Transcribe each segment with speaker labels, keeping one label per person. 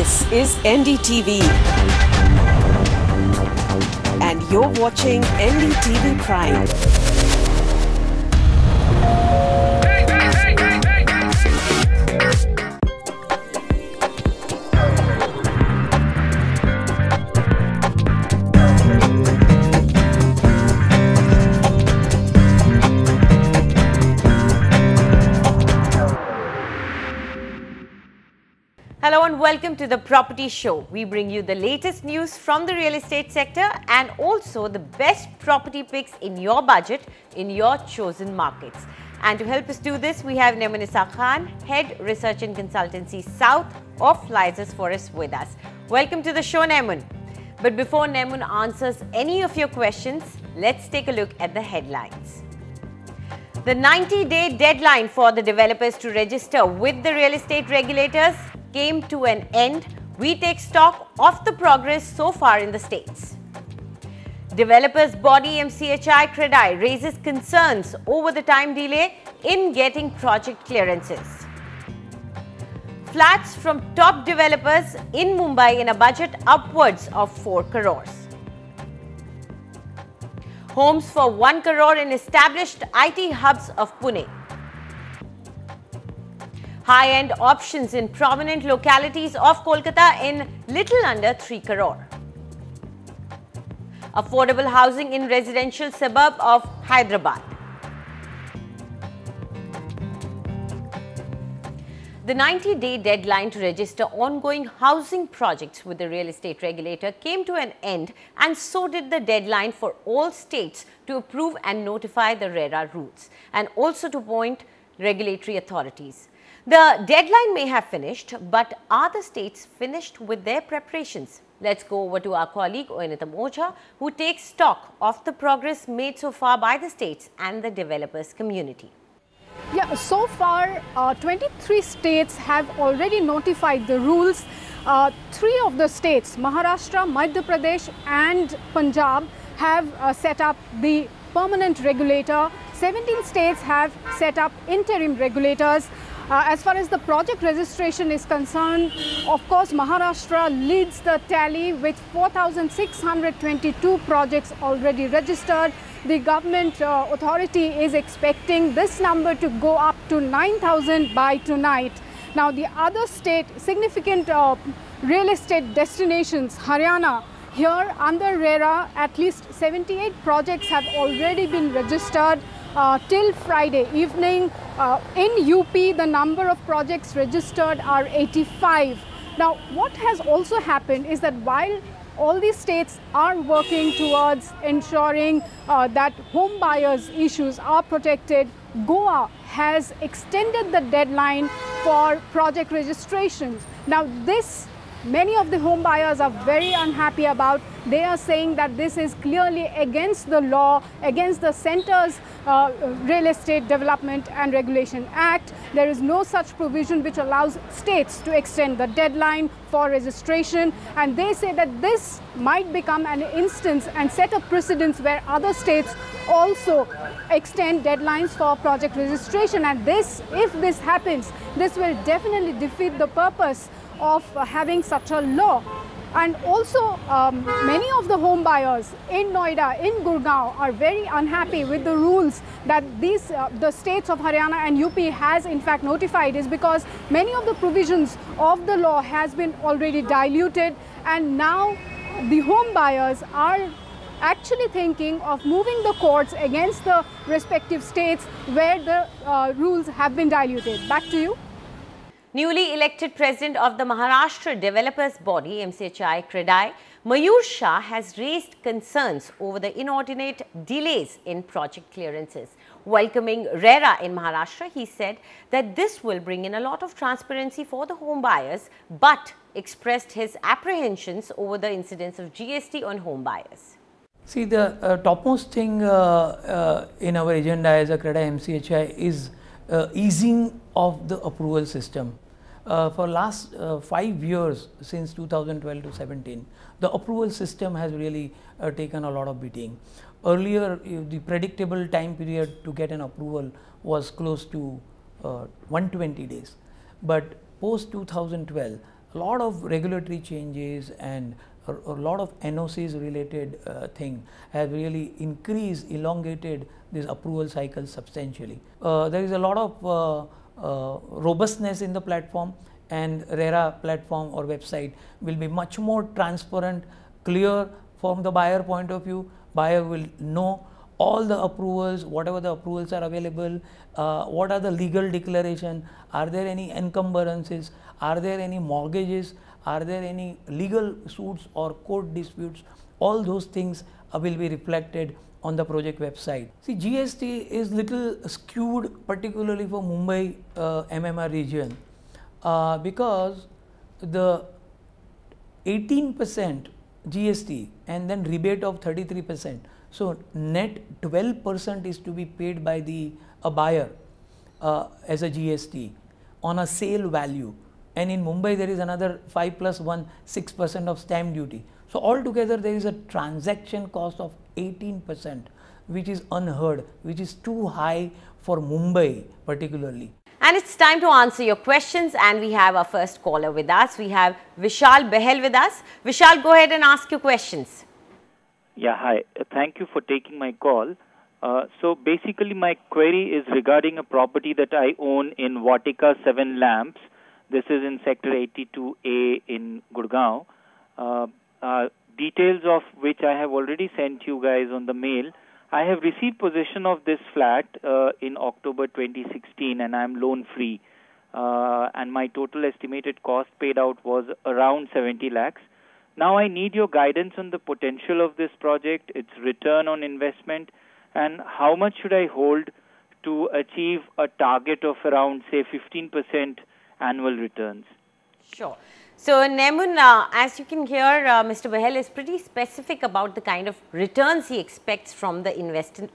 Speaker 1: This is NDTV and you're watching NDTV Prime.
Speaker 2: Hello and welcome to the Property Show. We bring you the latest news from the real estate sector and also the best property picks in your budget in your chosen markets. And to help us do this, we have Nemunisa Khan, Head Research and Consultancy South of Lyzers Forest with us. Welcome to the show, Nemun. But before Nemun answers any of your questions, let's take a look at the headlines. The 90-day deadline for the developers to register with the real estate regulators came to an end. We take stock of the progress so far in the states. Developers body MCHI CREDAI raises concerns over the time delay in getting project clearances. Flats from top developers in Mumbai in a budget upwards of 4 crores. Homes for 1 crore in established IT hubs of Pune. High-end options in prominent localities of Kolkata in little under 3 crore. Affordable housing in residential suburb of Hyderabad. The 90-day deadline to register ongoing housing projects with the real estate regulator came to an end, and so did the deadline for all states to approve and notify the RERA rules and also to appoint regulatory authorities. The deadline may have finished, but are the states finished with their preparations? Let's go over to our colleague Oenitam Oja, who takes stock of the progress made so far by the states and the developers community.
Speaker 3: Yeah, so far 23 states have already notified the rules. 3 of the states, Maharashtra, Madhya Pradesh and Punjab, have set up the permanent regulator. 17 states have set up interim regulators. As far as the project registration is concerned, of course, Maharashtra leads the tally with 4,622 projects already registered. The government authority is expecting this number to go up to 9,000 by tonight. Now, the other state, significant real estate destinations, Haryana, here under RERA, at least 78 projects have already been registered. Till Friday evening. In UP, the number of projects registered are 85. Now, what has also happened is that while all these states are working towards ensuring that home buyers' issues are protected, Goa has extended the deadline for project registrations. Now, this many of the home buyers are very unhappy about. They are saying that this is clearly against the law, against the Centre's Real Estate Development and Regulation Act. There is no such provision which allows states to extend the deadline for registration, and they say that this might become an instance and set a precedence where other states also extend deadlines for project registration, and this, if this happens, this will definitely defeat the purpose of having such a law. And also many of the home buyers in Noida, in Gurgaon are very unhappy with the rules that these the states of Haryana and UP has in fact notified, is because many of the provisions of the law has been already diluted, and now the home buyers are actually thinking of moving the courts against the respective states where the rules have been diluted. Back to you.
Speaker 2: Newly elected president of the Maharashtra developers body MCHI CREDAI, Mayur Shah, has raised concerns over the inordinate delays in project clearances. Welcoming RERA in Maharashtra, he said that this will bring in a lot of transparency for the home buyers, but expressed his apprehensions over the incidence of GST on home buyers.
Speaker 4: See, the topmost thing in our agenda as a CREDAI MCHI is easing of the approval system. For last 5 years, since 2012 to 17, the approval system has really taken a lot of beating. Earlier, the predictable time period to get an approval was close to 120 days. But post 2012, lot of regulatory changes and a lot of NOCs related thing have really increased, elongated this approval cycle substantially. There is a lot of robustness in the platform, and RERA platform or website will be much more transparent, clear from the buyer point of view. Buyer will know all the approvals, whatever the approvals are available, what are the legal declaration, are there any encumbrances, are there any mortgages, are there any legal suits or court disputes. All those things will be reflected on the project website. See, GST is little skewed particularly for Mumbai MMR region because the 18% GST and then rebate of 33%. So net 12% is to be paid by a buyer as a GST on a sale value, and in Mumbai there is another 5 plus 1 6% of stamp duty. So altogether there is a transaction cost of 18%, which is unheard, which is too high for Mumbai particularly.
Speaker 2: And it's time to answer your questions, and we have our first caller with us. We have Vishal Behel with us. Vishal, go ahead and ask your questions.
Speaker 5: Yeah, hi. Thank you for taking my call. So basically my query is regarding a property that I own in Vatika 7 Lamps. This is in Sector 82A in Gurgaon. Details of which I have already sent you guys on the mail. I have received possession of this flat in October 2016 and I am loan free. And my total estimated cost paid out was around 70 lakhs. Now I need your guidance on the potential of this project, its return on investment, and how much should I hold to achieve a target of around, say, 15% annual returns.
Speaker 2: Sure. So, Nemun, as you can hear, Mr. Behel is pretty specific about the kind of returns he expects from the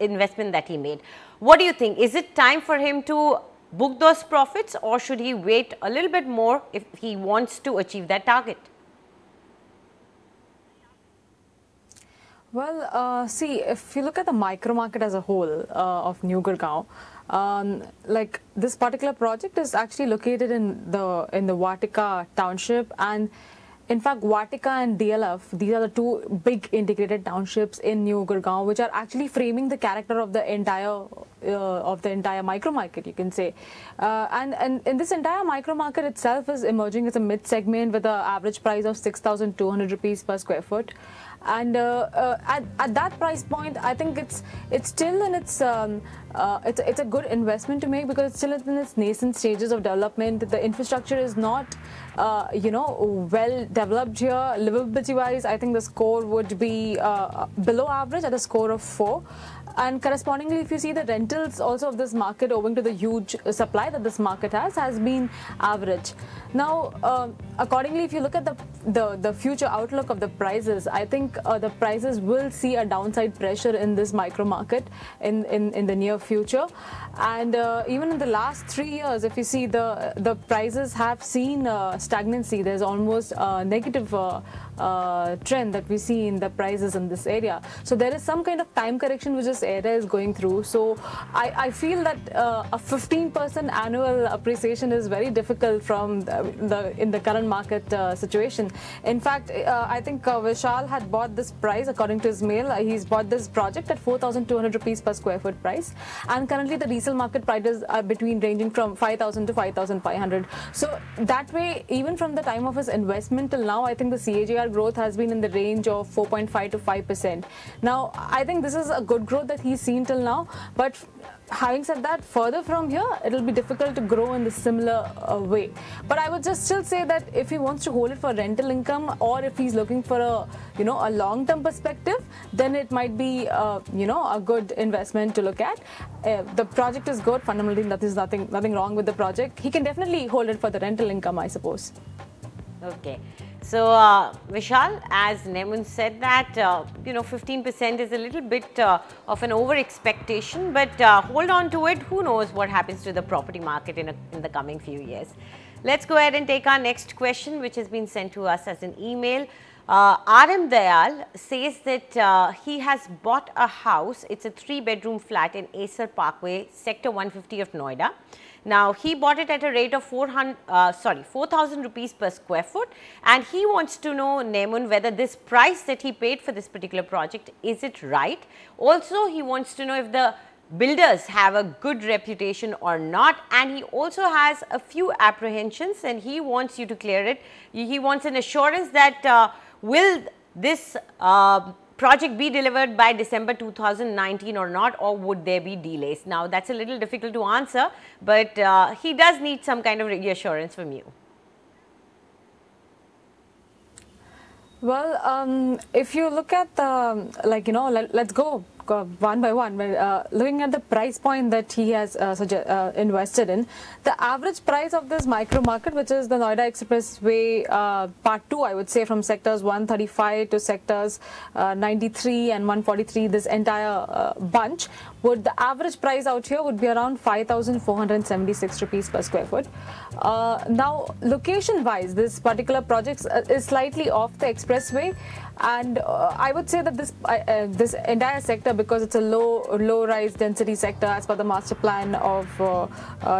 Speaker 2: investment that he made. What do you think? Is it time for him to book those profits, or should he wait a little bit more if he wants to achieve that target?
Speaker 6: Well, see, if you look at the micro market as a whole of New Gurgaon, like this particular project is actually located in the Vatika township, and in fact Vatika and DLF, these are the two big integrated townships in New Gurgaon, which are actually framing the character of the entire micro market, you can say. And in this entire micro market itself is emerging as a mid segment with an average price of 6,200 rupees per square foot. And at that price point, I think it's still in its it's a good investment to make, because it's still in its nascent stages of development. The infrastructure is not well developed here. Livability wise, I think the score would be below average at a score of 4. And correspondingly, if you see the rentals also of this market, owing to the huge supply that this market has been average. Now, accordingly, if you look at the future outlook of the prices, I think the prices will see a downside pressure in this micro market in the near future. And even in the last 3 years, if you see the prices have seen stagnancy. There's almost a negative trend that we see in the prices in this area. So there is some kind of time correction which this area is going through. So I feel that a 15% annual appreciation is very difficult from in the current market situation. In fact, I think Vishal had bought this price according to his mail. He's bought this project at 4,200 rupees per square foot price, and currently the resale market prices are ranging from 5,000 to 5,500. So that way, even from the time of his investment till now, I think the CAGR growth has been in the range of 4.5 to 5%. Now, I think this is a good growth that he's seen till now, but having said that, further from here, it'll be difficult to grow in the similar way. But I would just still say that if he wants to hold it for rental income, or if he's looking for a long-term perspective, then it might be a good investment to look at. The project is good. Fundamentally, there's nothing wrong with the project. He can definitely hold it for the rental income, I suppose.
Speaker 2: Okay. So, Vishal, as Nemun said that, 15% is a little bit of an over expectation, but hold on to it. Who knows what happens to the property market in the coming few years. Let's go ahead and take our next question, which has been sent to us as an email. RM Dayal says that he has bought a house. It's a 3-bedroom flat in Acer Parkway, Sector 150 of Noida. Now, he bought it at a rate of 4,000 rupees per square foot, and he wants to know, Nemun, whether this price that he paid for this particular project, is it right? Also, he wants to know if the builders have a good reputation or not, and he also has a few apprehensions and he wants you to clear it. He wants an assurance that will this project be delivered by December 2019 or not, or would there be delays? Now, that's a little difficult to answer, but he does need some kind of reassurance from you.
Speaker 6: Well, if you look at the, like, let's go one by one. Looking at the price point that he has invested in, the average price of this micro market, which is the Noida Expressway part 2, I would say, from sectors 135 to sectors 93 and 143, this entire bunch, the average price out here would be around 5,476 rupees per square foot. Now, location wise, this particular project is slightly off the expressway, and I would say that this entire sector, because it's a low rise density sector as per the master plan of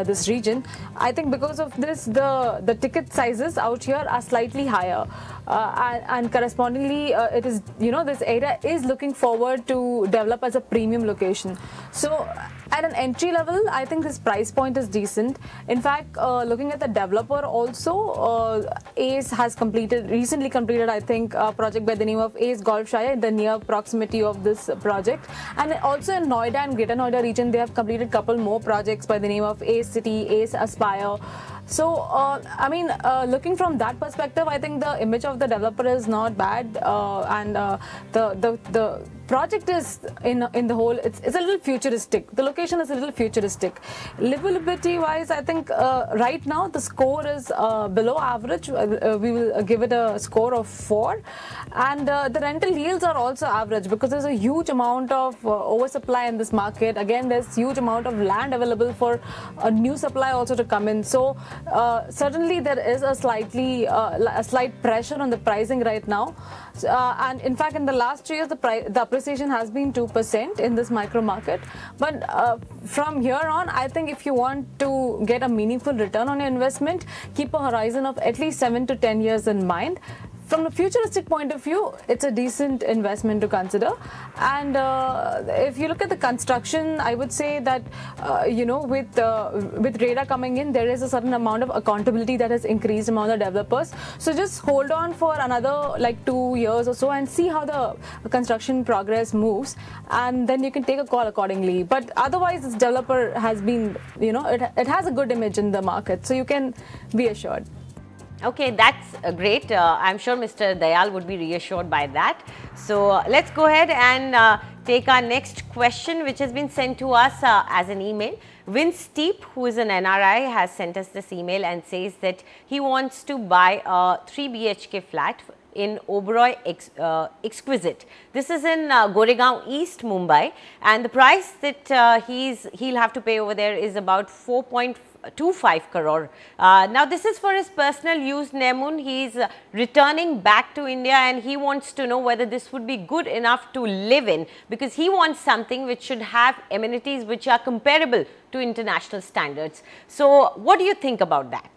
Speaker 6: this region, I think because of this, the ticket sizes out here are slightly higher, and correspondingly it is, this area is looking forward to develop as a premium location. So at an entry level, I think this price point is decent. In fact, looking at the developer also, ACE has recently completed, I think, a project by the name of ACE Golfshire in the near proximity of this project. And also in Noida and Greater Noida region, they have completed a couple more projects by the name of ACE City, ACE Aspire. So, I mean, looking from that perspective, I think the image of the developer is not bad, and the project is in the whole, it's a little futuristic. The location is a little futuristic. Livability wise, I think right now the score is below average. We will give it a score of 4, and the rental yields are also average, because there's a huge amount of oversupply in this market. Again, there's huge amount of land available for a new supply also to come in. So certainly there is a slight pressure on the pricing right now, and in fact in the last 2 years the appreciation has been 2% in this micro market. But from here on, I think if you want to get a meaningful return on your investment, keep a horizon of at least 7 to 10 years in mind. From a futuristic point of view, it's a decent investment to consider. And if you look at the construction, I would say that with radar coming in, there is a certain amount of accountability that has increased among the developers. So just hold on for another like 2 years or so and see how the construction progress moves, and then you can take a call accordingly. But otherwise, this developer has been, it has a good image in the market, so you can be assured.
Speaker 2: Okay, that's great. I'm sure Mr. Dayal would be reassured by that. So let's go ahead and take our next question, which has been sent to us as an email. Vince Steep, who is an NRI, has sent us this email and says that he wants to buy a 3 BHK flat in Oberoi Exquisite. This is in Goregaon East, Mumbai, and the price that he'll have to pay over there is about 4.25 crore. Now, this is for his personal use, Nemun. He's returning back to India and he wants to know whether this would be good enough to live in, because he wants something which should have amenities which are comparable to international standards. So, what do you think about that?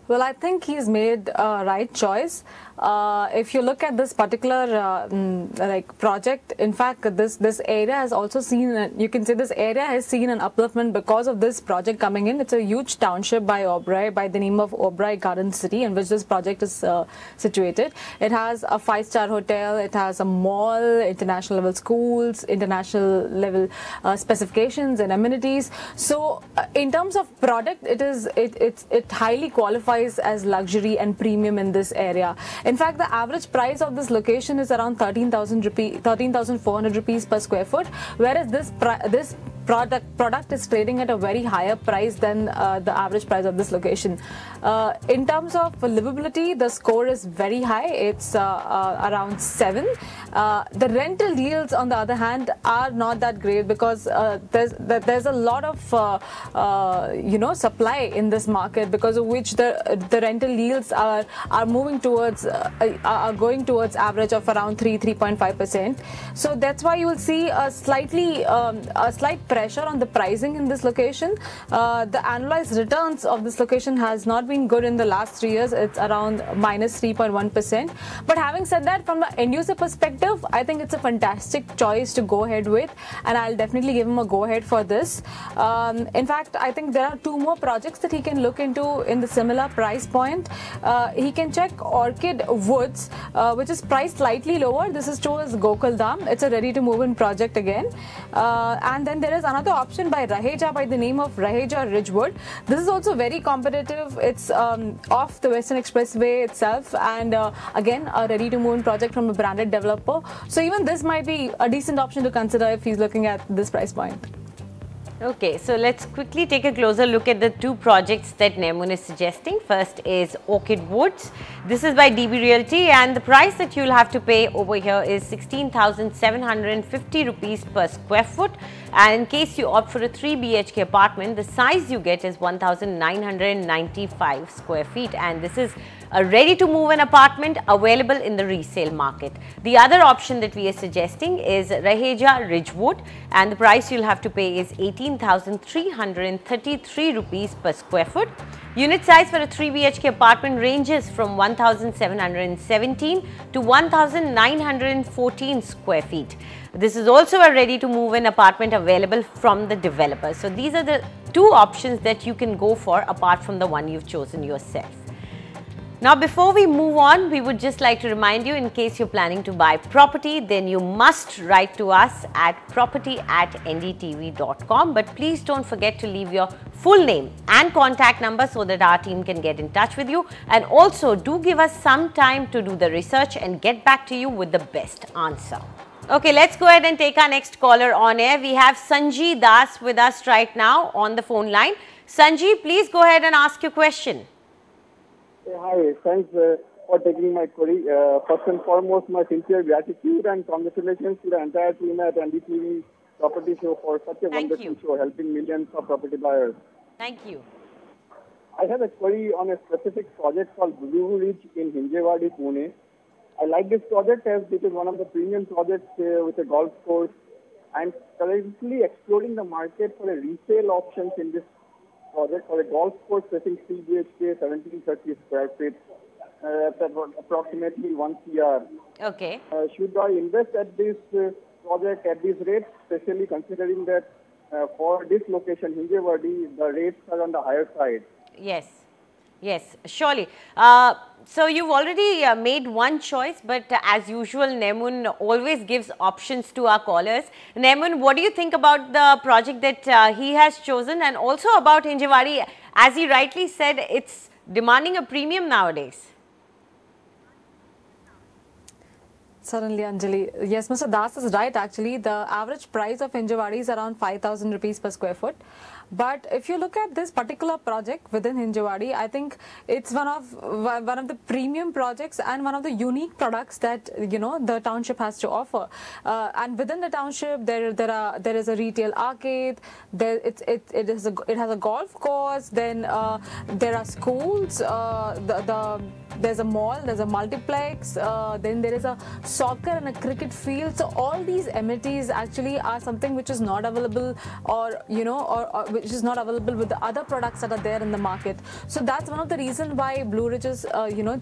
Speaker 6: Well, I think he's made a right choice. If you look at this particular project, in fact, this area has also seen, you can say this area has seen an upliftment because of this project coming in. It's a huge township by Oberoi, by the name of Oberoi Garden City, in which this project is situated. It has a 5-star hotel, it has a mall, international level schools, international level specifications and amenities. So in terms of product, it highly qualifies as luxury and premium in this area. In fact, the average price of this location is around 13,400 rupees per square foot, whereas this product is trading at a very higher price than the average price of this location. In terms of livability, the score is very high. It's around 7. The rental yields, on the other hand, are not that great, because there's a lot of supply in this market, because of which the rental yields are moving towards are going towards average of around 3.5%. So that's why you will see a slight pressure pressure on the pricing in this location. The annualized returns of this location has not been good in the last 3 years. It's around minus 3.1%. But having said that, from the end user perspective, I think it's a fantastic choice to go ahead with, and I'll definitely give him a go ahead for this. In fact, I think there are 2 more projects that he can look into in the similar price point. He can check Orchid Woods, which is priced slightly lower. This is shown as Gokuldam. It's a ready to move in project again. And then there is another option by Raheja by the name of Raheja Ridgewood. This is also very competitive. It's off the Western Expressway itself, and again a ready to move in project from a branded developer. So even this might be a decent option to consider if he's looking at this price point.
Speaker 2: Okay, so let's quickly take a closer look at the 2 projects that Nemun is suggesting. First is Orchid Woods. This is by DB Realty, and the price that you'll have to pay over here is 16,750 rupees per square foot. And in case you opt for a 3 BHK apartment, the size you get is 1,995 square feet, and this is a ready to move in apartment available in the resale market. The other option that we are suggesting is Raheja Ridgewood, and the price you'll have to pay is 18,333 rupees per square foot. Unit size for a 3 BHK apartment ranges from 1,717 to 1,914 square feet. This is also a ready to move in apartment available from the developer. So these are the 2 options that you can go for apart from the one you've chosen yourself. Now, before we move on, we would just like to remind you, in case you're planning to buy property, then you must write to us at property@ndtv.com. But please don't forget to leave your full name and contact number so that our team can get in touch with you. And also do give us some time to do the research and get back to you with the best answer. Okay, let's go ahead and take our next caller on air. We have Sanji Das with us right now on the phone line. Sanji, please go ahead and ask your question.
Speaker 7: Hi, thanks for taking my query. First and foremost, my sincere gratitude and congratulations to the entire team at NDTV Property Show for such a wonderful show, helping millions of property buyers.
Speaker 2: Thank you.
Speaker 7: I have a query on a specific project called Blue Ridge in Hinjewadi, Pune. I like this project as it is one of the premium projects with a golf course. I'm currently exploring the market for a resale options in this project for a golf course facing 3 BHK, 1730 square feet, at approximately 1 CR.
Speaker 2: Okay.
Speaker 7: Should I invest at this project at this rate, especially considering that for this location, Hinjewadi, the rates are on the higher side?
Speaker 2: Yes. Yes, surely. So you've already made one choice, but as usual, Nemun always gives options to our callers. Nemun, what do you think about the project that he has chosen, and also about Hinjewadi? As he rightly said, it's demanding a premium nowadays.
Speaker 6: Certainly, Anjali. Yes, Mr. Das is right. Actually, the average price of Hinjewadi is around 5,000 rupees per square foot. But if you look at this particular project within Hinjewadi, I think it's one of the premium projects and one of the unique products that the township has to offer. And within the township, there is a retail arcade. It has a golf course. Then there are schools. There's a mall. There's a multiplex. Then there is a soccer and a cricket field. So all these amenities actually are something which is not available, or which is not available with the other products that are there in the market. So that's one of the reasons why Blue Ridge is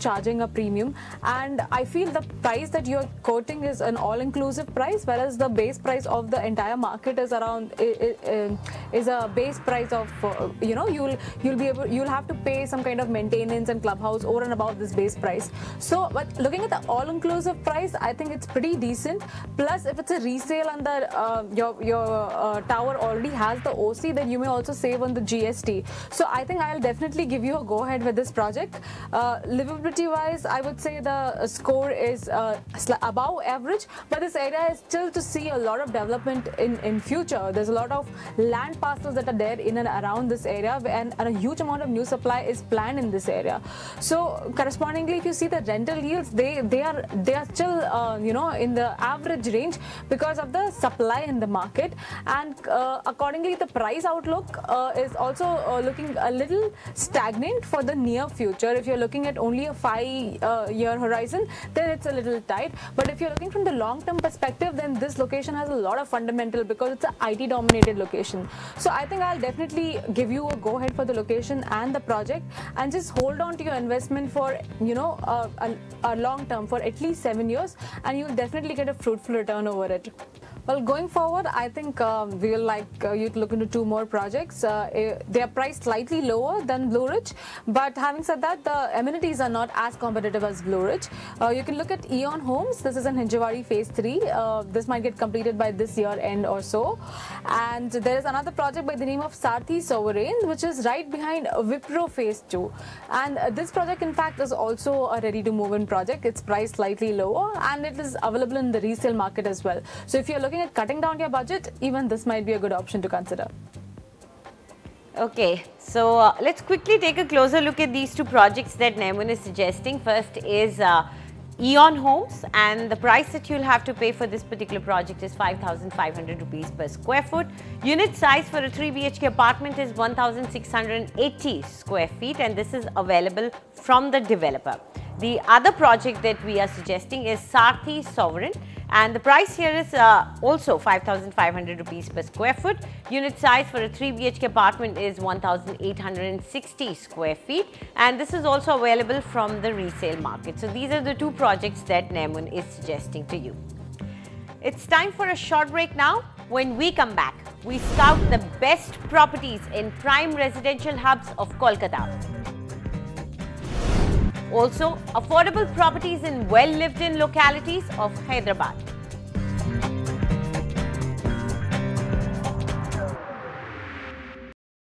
Speaker 6: charging a premium. And I feel the price that you're quoting is an all-inclusive price, whereas the base price of the entire market is around is a base price of you'll have to pay some kind of maintenance and clubhouse over and above this base price. So, but looking at the all-inclusive price, I think it's pretty decent. Plus, if it's a resale and the your tower already has the OC, then you may also save on the GST. So I think I'll definitely give you a go ahead with this project. Livability wise, I would say the score is above average, but this area is still to see a lot of development in future. There's a lot of land parcels that are there in and around this area, and a huge amount of new supply is planned in this area. So correspondingly, if you see the rental yields, they are still in the average range because of the supply in the market, and accordingly the price outlook is also looking a little stagnant for the near future. If you're looking at only a 5-year horizon, then it's a little tight. But if you're looking from the long-term perspective, then this location has a lot of fundamental because it's an IT-dominated location. So I think I'll definitely give you a go-ahead for the location and the project, and just hold on to your investment for a long-term, for at least 7 years, and you'll definitely get a fruitful return over it. Well, going forward, I think we will like you to look into 2 more projects. They are priced slightly lower than Blue Ridge, but having said that, the amenities are not as competitive as Blue Ridge. You can look at Eon Homes. This is in Hinjewadi Phase 3. This might get completed by this year end or so. And there is another project by the name of Sarthi Sovereign, which is right behind Wipro Phase 2. And this project, in fact, is also a ready-to-move-in project. It's priced slightly lower, and it is available in the resale market as well. So if you're looking at cutting down your budget, even this might be a good option to consider.
Speaker 2: Okay, so let's quickly take a closer look at these 2 projects that Naimun is suggesting. First is Eon Homes, and the price that you'll have to pay for this particular project is 5,500 rupees per square foot. Unit size for a 3 BHK apartment is 1,680 square feet, and this is available from the developer. The other project that we are suggesting is Sarthi Sovereign, and the price here is also 5,500 rupees per square foot. Unit size for a 3 BHK apartment is 1,860 square feet, and this is also available from the resale market. So these are the 2 projects that Naimun is suggesting to you. It's time for a short break now. When we come back, we scout the best properties in prime residential hubs of Kolkata. Also, affordable properties in well-lived-in localities of Hyderabad.